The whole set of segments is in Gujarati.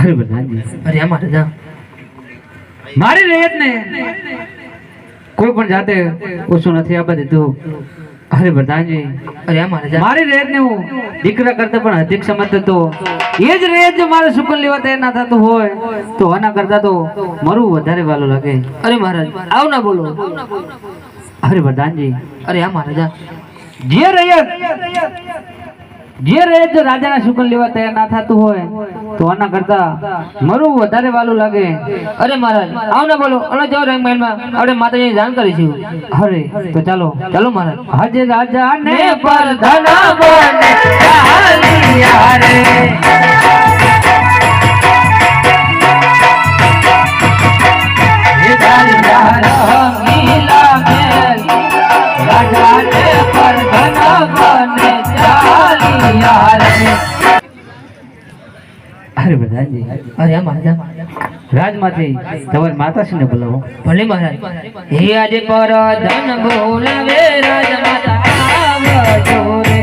અરે પ્રધાનજી, અરે આમાં રાજા મારી રહેત ને કોઈ પણ જાતે ઓછું નથી આપવા દીધું. અરે પ્રધાનજી, અરે આમાં રાજા મારી રહેત ને હું દીકરા કરતા પણ અધિક સમજતો. એ જ રહેત જો મારે સુકન લેવા તૈયાર ના થતું હોય તો આના કરતા તો મારું વધારે વાલો લાગે. અરે મહારાજ આવ ના બોલો. અરે પ્રધાનજી, અરે આમાં રાજા જે રહેત જો રાજાના સુકન લેવા તૈયાર ના થતું હોય તો આના કરતા મારું વધારે વાલું લાગે. અરે મહારાજ આવ ના બોલો. અને જાઓ રંગ મહેલમાં આપણે માતાજીની જાણ કરીશું. અરે તો ચાલો ચાલો મહારાજ. હજ રાજા ને પર ધન બને ચાલિયા રે. અરે પ્રધાનજી, અરે આમાં રાજા રાજમાંથી તમારી માતાશ્રીને બોલાવો. ભલે મહારાજ. હે આજે પર ધન બોલાવે રાજમાતા આવજો રે.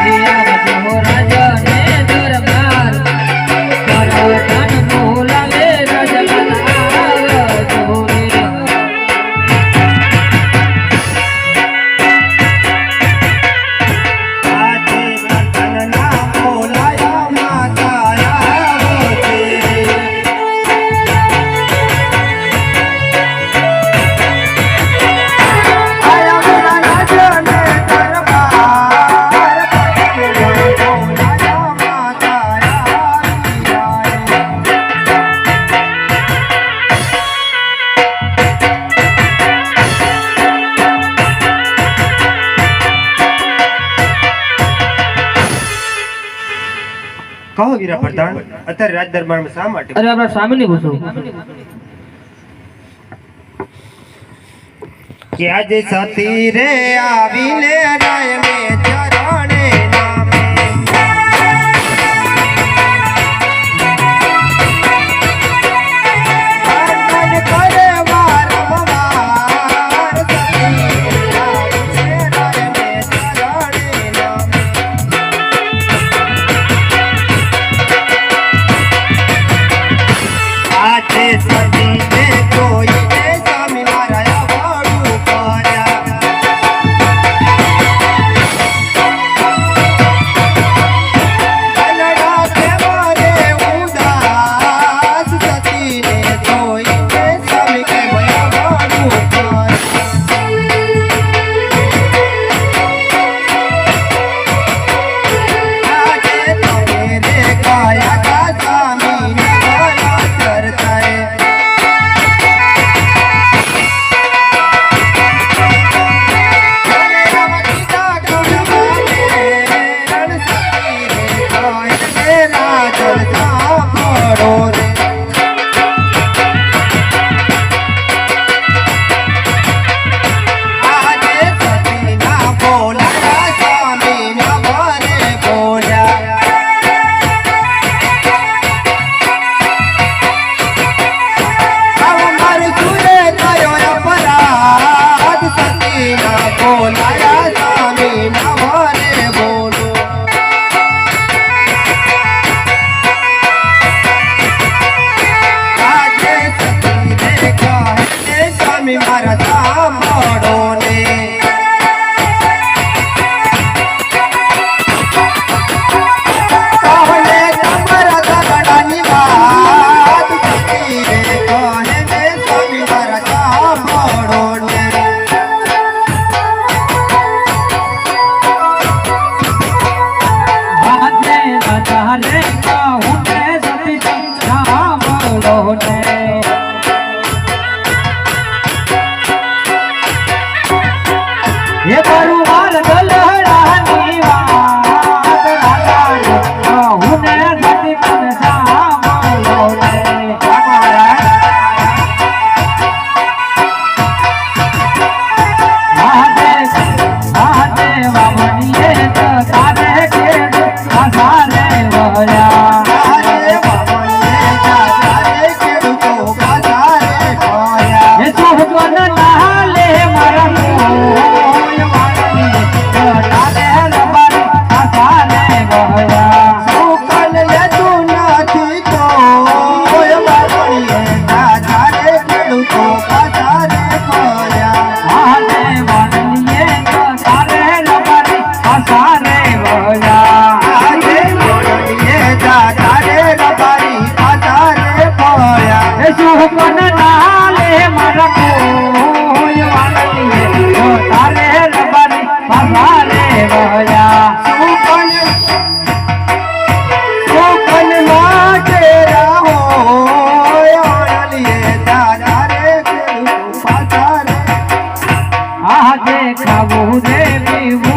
હે આવજો રાજને દરબાર પર ધન બોલાવે રાજમાતા આવજો રે. કહો વીરા પ્રધાન, અત્યારે રાજ દરબારમાં શા માટે? અરે આપણા સ્વામીને પૂછો. કે આજે સતી રે આવીને રાય મે ચરણે નામે આનંદ કરે વારંવાર. સતી આવીને રાય મે ચરણે નામે આજે સતીને જોઈને સ્વામી મારા વાળું કર્યા. કનડા કેવા રે ઉદાસ, સતીને જોઈને સ્વામી કે વાળું કર્યા. આજે તમે રે કાયા કા સ્વામી નવા કરતા હે. મારા સાંભળો ને કહે તમારા દગડાની વાત, સતી રે કહે ને સ્વામી મારા સાંભળો ને. આજે રાજા રે કહું ને સતી સાંભળો ને. ये परिवार दलहरानी वात राजा हुने सती कन सामलो ने. महादेव वामनिये तो तारे के आधारे वया. महादेव वामनिये तारे के तो आधारे वया. ये सुहगन नाले मरम આજે ખાવું રે પીવું